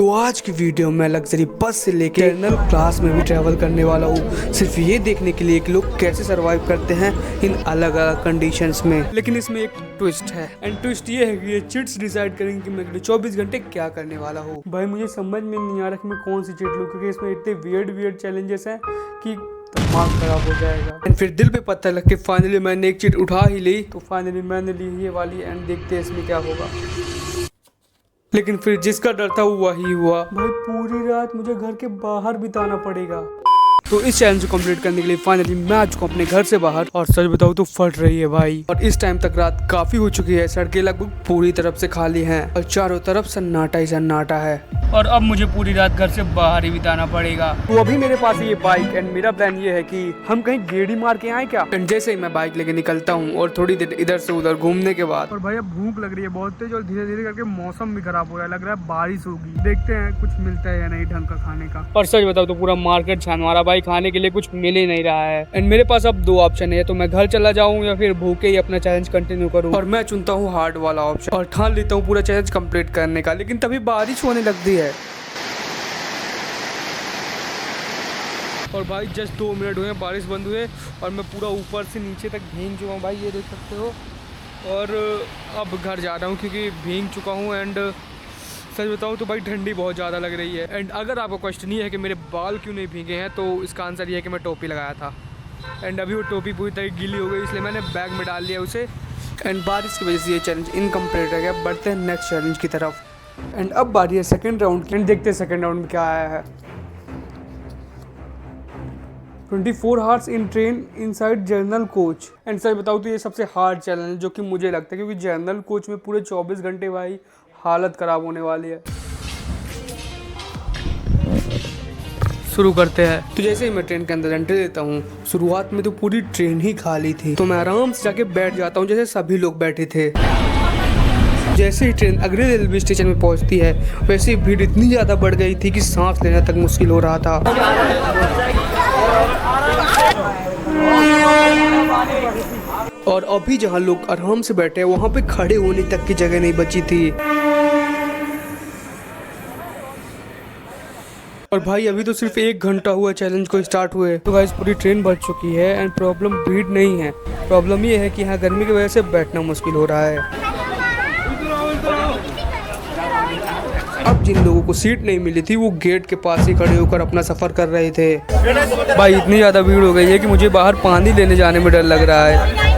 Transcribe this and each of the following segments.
तो आज की वीडियो में लग्जरी बस से लेकर जनरल क्लास में भी ट्रैवल करने वाला हूँ, सिर्फ ये देखने के लिए कि लोग कैसे सरवाइव करते हैं इन अलग अलग कंडीशंस में। लेकिन इसमें एक ट्विस्ट है, एंड ट्विस्ट ये है कि ये चिट्स डिसाइड करेंगे कि मैं अगले 24 घंटे क्या करने वाला हूँ। भाई मुझे समझ में नहीं आ रहा कि मैं कौन सी चिट लूँ, क्योंकि इसमें इतने वियर्ड चैलेंजेस हैं कि दिमाग खराब हो जाएगा। एंड फिर दिल पे पत्थर लग के फाइनली मैंने एक चिट उठा ही ली, तो फाइनली मैंने ली ये वाली, एंड देखते हैं इसमें क्या होगा। लेकिन फिर जिसका डर था वो वही हुआ। भाई पूरी रात मुझे घर के बाहर बिताना पड़ेगा। तो इस चैलेंज को कंप्लीट करने के लिए फाइनली मैं आ चुका हूं अपने घर से बाहर, और सच बताऊं तो फट रही है भाई। और इस टाइम तक रात काफी हो चुकी है, सड़कें लगभग पूरी तरफ से खाली हैं और चारों तरफ सन्नाटा ही सन्नाटा है। और अब मुझे पूरी रात घर से बाहर ही बिताना पड़ेगा। तो अभी मेरे पास ये बाइक, एंड मेरा प्लान ये है कि हम कहीं गेड़ी मार के आए क्या। एंड जैसे ही मैं बाइक लेके निकलता हूँ और थोड़ी देर इधर से उधर घूमने के बाद, और भाई अब भूख लग रही है बहुत तेज, और धीरे धीरे करके मौसम भी खराब हो रहा है, लग रहा है बारिश होगी। देखते हैं कुछ मिलता है या नहीं ढंग का खाने का। और सच बताओ तो पूरा मार्केट छान मारा भाई, खाने के लिए कुछ मिल ही नहीं रहा है। एंड मेरे पास अब दो ऑप्शन है, तो मैं घर चला जाऊं या फिर भूखे ही अपना चैलेंज कंटिन्यू करूं। और मैं चुनता हूं हार्ड वाला ऑप्शन और ठान लेता हूं पूरा चैलेंज कंप्लीट करने का। लेकिन तभी बारिश होने लगती है, और भाई जस्ट 2 मिनट हुए बारिश बंद हुए, और मैं पूरा ऊपर से नीचे तक भीग चुका हूँ भाई, ये देख सकते हो। और अब घर जा रहा हूँ क्योंकि भीग चुका हूँ। एंड सच बताऊँ तो भाई ठंडी बहुत ज़्यादा लग रही है। एंड अगर आपको क्वेश्चन ये है कि मेरे बाल क्यों नहीं भीगे हैं, तो इसका आंसर ये है कि मैं टोपी लगाया था, एंड अभी वो टोपी पूरी तरह गीली हो गई, इसलिए मैंने बैग में डाल लिया उसे। एंड बारिश की वजह से ये चैलेंज इनकम्प्लीट है गया। बढ़ते हैं नेक्स्ट चैलेंज की तरफ। एंड अब बारी है सेकेंड राउंड की, एंड देखते हैं सेकेंड राउंड में क्या आया है। 24 hours in train inside journal coach. And such बताऊँ तो ये सबसे हार्ड चैलेंज जो कि मुझे लगता है, क्योंकि जर्नल कोच में पूरे 24 घंटे भाई हालत ख़राब होने वाली है। शुरू करते हैं। तो जैसे ही मैं ट्रेन के अंदर एंट्री देता हूँ, शुरुआत में तो पूरी ट्रेन ही खाली थी, तो मैं आराम से जाके बैठ जाता हूँ जैसे सभी लोग बैठे थे। जैसे ही ट्रेन अगले रेलवे स्टेशन में पहुँचती है, वैसे ही भीड़ इतनी ज़्यादा बढ़ गई थी कि सांस लेना तक मुश्किल हो रहा था। और अभी जहाँ लोग आराम से बैठे हैं, वहाँ पे खड़े होने तक की जगह नहीं बची थी। और भाई अभी तो सिर्फ 1 घंटा हुआ चैलेंज को स्टार्ट हुए, तो गाइस पूरी ट्रेन भर चुकी है। एंड प्रॉब्लम भीड़ नहीं है, प्रॉब्लम ये है कि यहाँ गर्मी की वजह से बैठना मुश्किल हो रहा है। अब जिन लोगों को सीट नहीं मिली थी, वो गेट के पास ही खड़े होकर अपना सफर कर रहे थे। भाई इतनी ज़्यादा भीड़ हो गई है कि मुझे बाहर पानी लेने जाने में डर लग रहा है।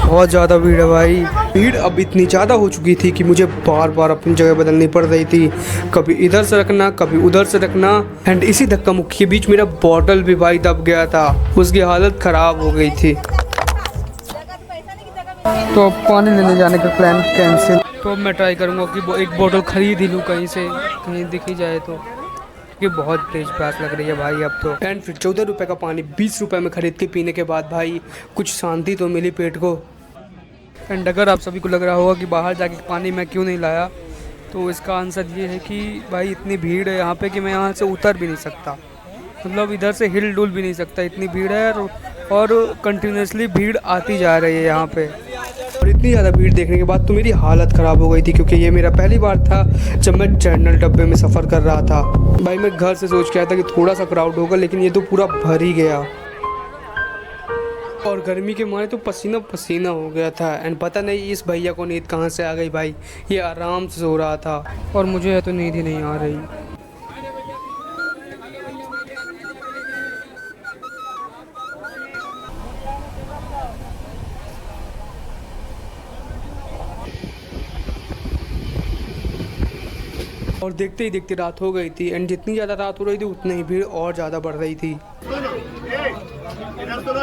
बहुत ज़्यादा भीड़ है भाई। भीड़ अब इतनी ज़्यादा हो चुकी थी कि मुझे बार बार अपनी जगह बदलनी पड़ रही थी, कभी इधर से रखना कभी उधर से रखना। एंड इसी धक्का मुक्की के बीच मेरा बॉटल भी भाई दब गया था, उसकी हालत ख़राब हो गई थी। तो अब पानी लेने जाने का प्लान कैंसिल। तो अब मैं ट्राई करूँगा कि एक बोतल खरीद ही लूँ कहीं से, कहीं दिख ही जाए तो, क्योंकि बहुत तेज प्यास लग रही है भाई अब तो। एंड फिर 14 रुपये का पानी 20 रुपये में ख़रीद के पीने के बाद भाई कुछ शांति तो मिली पेट को। एंड अगर आप सभी को लग रहा होगा कि बाहर जाके पानी मैं क्यों नहीं लाया, तो इसका आंसर ये है कि भाई इतनी भीड़ है यहाँ पे कि मैं यहाँ से उतर भी नहीं सकता, मतलब इधर से हिल डुल भी नहीं सकता, इतनी भीड़ है। और कंटिन्यूसली भीड़ आती जा रही है यहाँ पे। और इतनी ज़्यादा भीड़ देखने के बाद तो मेरी हालत ख़राब हो गई थी, क्योंकि ये मेरा पहली बार था जब मैं जनरल डब्बे में सफ़र कर रहा था। भाई मैं घर से सोच के आया था कि थोड़ा सा क्राउड होगा, लेकिन ये तो पूरा भर ही गया। और गर्मी के मारे तो पसीना पसीना हो गया था। एंड पता नहीं इस भैया को नींद कहाँ से आ गई भाई, ये आराम से सो रहा था, और मुझे तो नींद ही नहीं आ रही। और देखते ही देखते रात हो गई थी। एंड जितनी ज़्यादा रात हो रही थी उतनी ही भीड़ और ज़्यादा बढ़ रही थी। इधर सुनो,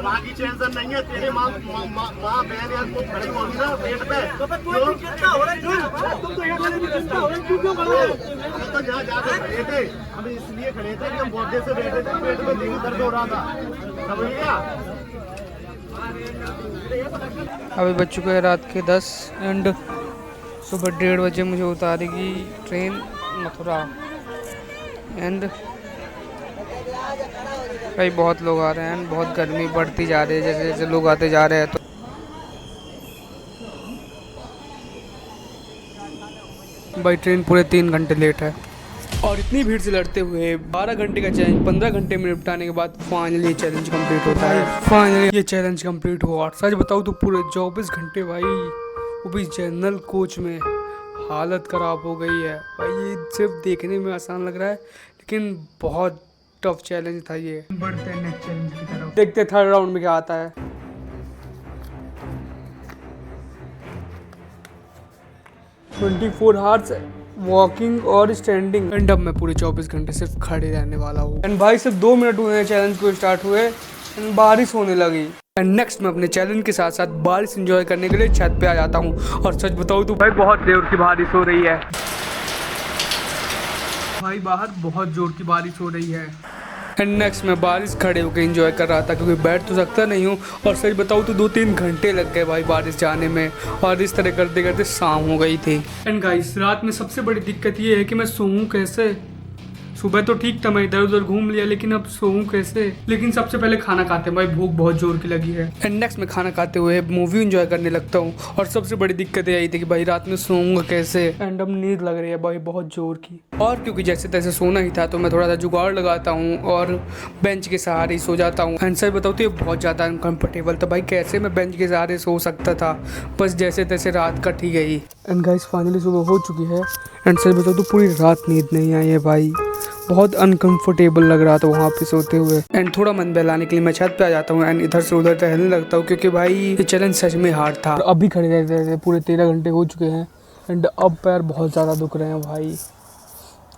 बाकी टेंशन नहीं है, तेरे माँ बहन यार को खड़ी होगी ना पेट पे, तो चिंता हो रहा है। तुम तो यहाँ खड़े चिंता हो रहा है, क्यों कर रहे हो? तो जहाँ जाकर खड़े थे, हम इसलिए खड़े थे कि हम बॉडी से बैठे थे, पेट में नहीं दर्द हो रहा था, समझ गया? अभी बज चुके हैं रात के 10, एंड सुबह 1:30 बजे मुझे उतारेगी ट्रेन मथुरा। एंड भाई बहुत लोग आ रहे हैं, बहुत गर्मी बढ़ती जा रही है जैसे जैसे लोग आते जा रहे हैं। तो भाई ट्रेन पूरे 3 घंटे लेट है और इतनी भीड़ से लड़ते हुए 12 घंटे का चैलेंज 15 घंटे में निपटाने के बाद फाइनली चैलेंज कंप्लीट होता है। फाइनली ये चैलेंज कंप्लीट हुआ और सच बताऊँ तो पूरे 24 घंटे भाई वो भी जनरल कोच में हालत ख़राब हो गई है भाई। ये सिर्फ देखने में आसान लग रहा है लेकिन बहुत टफ चैलेंज था ये। बढ़ते हैं नेक्स्ट चैलेंज की तरफ, देखते हैं थर्ड राउंड में क्या आता है। 24 आवर्स वॉकिंग और स्टैंडिंग एंड अब मैं पूरे 24 घंटे सिर्फ खड़े रहने वाला हूँ। एंड भाई सिर्फ 2 मिनट हुए हैं चैलेंज को स्टार्ट हुए एंड बारिश होने लगी। एंड नेक्स्ट मैं अपने चैलेंज के साथ साथ बारिश एंजॉय करने के लिए छत पे आ जाता हूँ और सच बताऊँ तो भाई बहुत जोर की बारिश हो रही है। भाई बाहर बहुत जोर की बारिश हो रही है एंड नेक्स्ट मैं बारिश खड़े होकर एंजॉय कर रहा था क्योंकि बैठ तो सकता नहीं हूँ और सच बताऊँ तो 2-3 घंटे लग गए भाई बारिश जाने में और इस तरह करते करते शाम हो गई थी। एंड गाइस रात में सबसे बड़ी दिक्कत ये है कि मैं सोऊं कैसे। सुबह तो ठीक था, मैं इधर उधर घूम लिया लेकिन अब सोऊं कैसे। लेकिन सबसे पहले खाना खाते हैं भाई, भूख बहुत जोर की लगी है। एंड नेक्स्ट मैं खाना खाते हुए मूवी एंजॉय करने लगता हूँ और सबसे बड़ी दिक्कत यही थी कि भाई रात में सोऊंगा कैसे। एंड अब नींद लग रही है भाई बहुत जोर की और क्योंकि जैसे तैसे सोना ही था तो मैं थोड़ा सा जुगाड़ लगाता हूँ और बेंच के सहारे ही सो जाता हूँ। एंड सर बताओ तो ये बहुत ज़्यादा अनकम्फर्टेबल था भाई, कैसे मैं बेंच के सहारे सो सकता था। बस जैसे तैसे रात कट ही गई। एंड गाइस फाइनली सुबह हो चुकी है एंड सर बताओ तो पूरी रात नींद नहीं आई है भाई, बहुत अनकंफर्टेबल लग रहा था वहाँ पे सोते हुए। एंड थोड़ा मन बहलाने के लिए मैं छत पे आ जाता हूँ एंड इधर से उधर टहलने लगता हूँ क्योंकि भाई ये चैलेंज सच में हार्ड था। और अभी खड़े रहते थे, पूरे 13 घंटे हो चुके हैं एंड अब पैर बहुत ज़्यादा दुख रहे हैं भाई,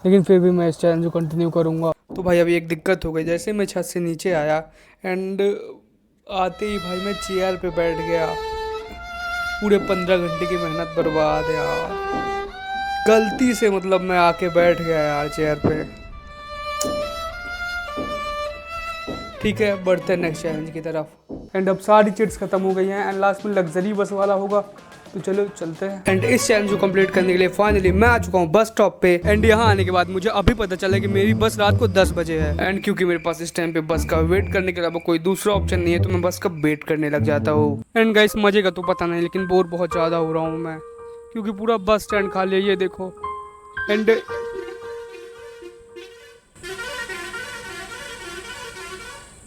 लेकिन फिर भी मैं इस चैलेंज को कंटिन्यू करूँगा। तो भाई अभी एक दिक्कत हो गई, जैसे मैं छत से नीचे आया एंड आते ही भाई मैं चेयर पे बैठ गया। पूरे 15 घंटे की मेहनत बर्बाद यार, गलती से मतलब मैं आके बैठ गया यार चेयर पे। ठीक है बढ़ते हैं नेक्स्ट चैलेंज की तरफ। एंड अब सारी चिट्स खत्म हो गई हैं एंड लास्ट में लग्जरी बस वाला होगा तो चलो चलते हैं। एंड इस चैलेंज को कंप्लीट करने के लिए फाइनली मैं आ चुका हूँ बस स्टॉप पे। एंड यहाँ आने के बाद मुझे अभी पता चला कि मेरी बस रात को 10 बजे है एंड क्योंकि मेरे पास इस टाइम पे बस का वेट करने के अलावा कोई दूसरा ऑप्शन नहीं है तो मैं बस का वेट करने लग जाता हूँ। एंड गाइस मजे का तो पता नहीं लेकिन बोर बहुत ज़्यादा हो रहा हूँ मैं क्योंकि पूरा बस स्टैंड खाली है, ये देखो। एंड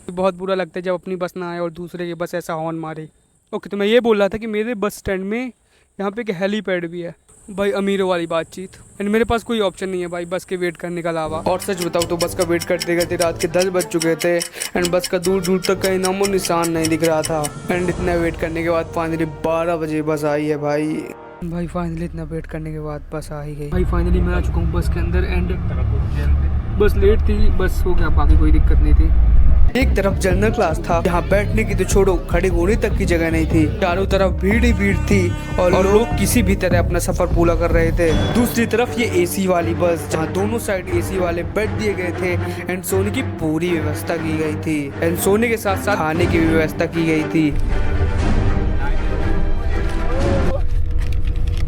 बहुत बुरा लगता है जब अपनी बस ना आए और दूसरे की बस ऐसा हॉर्न मारे। ओके तो मैं ये बोल रहा था कि मेरे बस स्टैंड में यहाँ पे एक हेलीपैड भी है भाई, अमीरों वाली बातचीत। एंड मेरे पास कोई ऑप्शन नहीं है भाई बस के वेट करने के अलावा। और सच बताऊँ तो बस का वेट करते करते रात के 10 बज चुके थे एंड बस का दूर दूर तक कहीं नामो निशान नहीं दिख रहा था। एंड इतना वेट करने के बाद फाइनली 12 बजे बस आई है भाई फाइनली इतना वेट करने के बाद बस आ ही गई भाई। फाइनली मैं आ चुका हूँ बस के अंदर एंड बस लेट थी, बस हो गया, बाकी कोई दिक्कत नहीं थी। एक तरफ जनरल क्लास था जहाँ बैठने की तो छोड़ो खड़े होने तक की जगह नहीं थी, चारों तरफ भीड़ ही भीड़ थी और लोग किसी भी तरह अपना सफर पूरा कर रहे थे। दूसरी तरफ ये एसी वाली बस जहाँ दोनों साइड एसी वाले बेड दिए गए थे एंड सोने की पूरी व्यवस्था की गई थी एंड सोने के साथ साथ खाने की व्यवस्था की गई थी।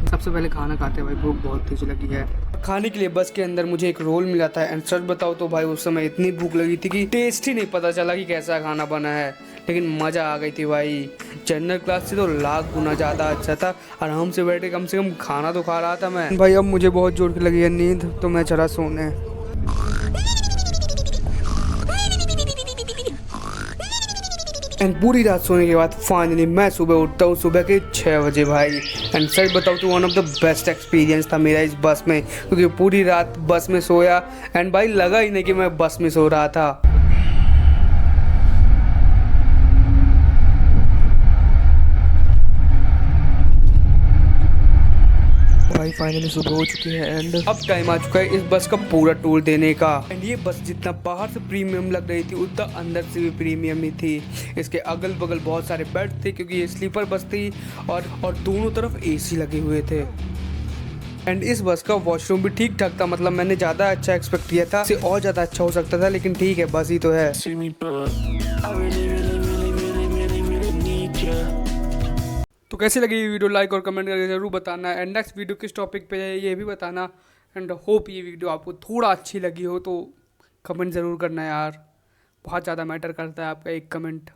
सबसे पहले खाना खाते भाई भूख बहुत तेज लगी है। खाने के लिए बस के अंदर मुझे एक रोल मिला था एंड सच बताओ तो भाई उस समय इतनी भूख लगी थी कि टेस्ट ही नहीं पता चला कि कैसा खाना बना है, लेकिन मज़ा आ गई थी भाई। जनरल क्लास से तो लाख गुना ज़्यादा अच्छा था, आराम से बैठे कम से कम खाना तो खा रहा था मैं। भाई अब मुझे बहुत जोर की लगी है नींद तो मैं चला सोने। एंड पूरी रात सोने के बाद फाइनली मैं सुबह उठता हूँ सुबह के 6 बजे भाई। एंड सच बताऊँ तो one of the best experience था मेरा इस बस में क्योंकि पूरी रात बस में सोया एंड भाई लगा ही नहीं कि मैं बस में सो रहा था। भाई फाइनली सुबह हो चुकी है एंड अब टाइम आ चुका है इस बस का पूरा टूर देने का। एंड ये बस जितना बाहर से प्रीमियम लग रही थी उतना अंदर से भी प्रीमियम ही थी। इसके अगल बगल बहुत सारे बेड थे क्योंकि ये स्लीपर बस थी और दोनों तरफ एसी लगे हुए थे। एंड इस बस का वॉशरूम भी ठीक ठाक था, मतलब मैंने ज़्यादा अच्छा एक्सपेक्ट किया था, इससे और ज़्यादा अच्छा हो सकता था, लेकिन ठीक है बस ही तो है। तो कैसी लगी ये वीडियो लाइक और कमेंट करके ज़रूर बताना। एंड नेक्स्ट वीडियो किस टॉपिक पे है ये भी बताना। एंड होप ये वीडियो आपको थोड़ा अच्छी लगी हो तो कमेंट ज़रूर करना यार, बहुत ज़्यादा मैटर करता है आपका एक कमेंट।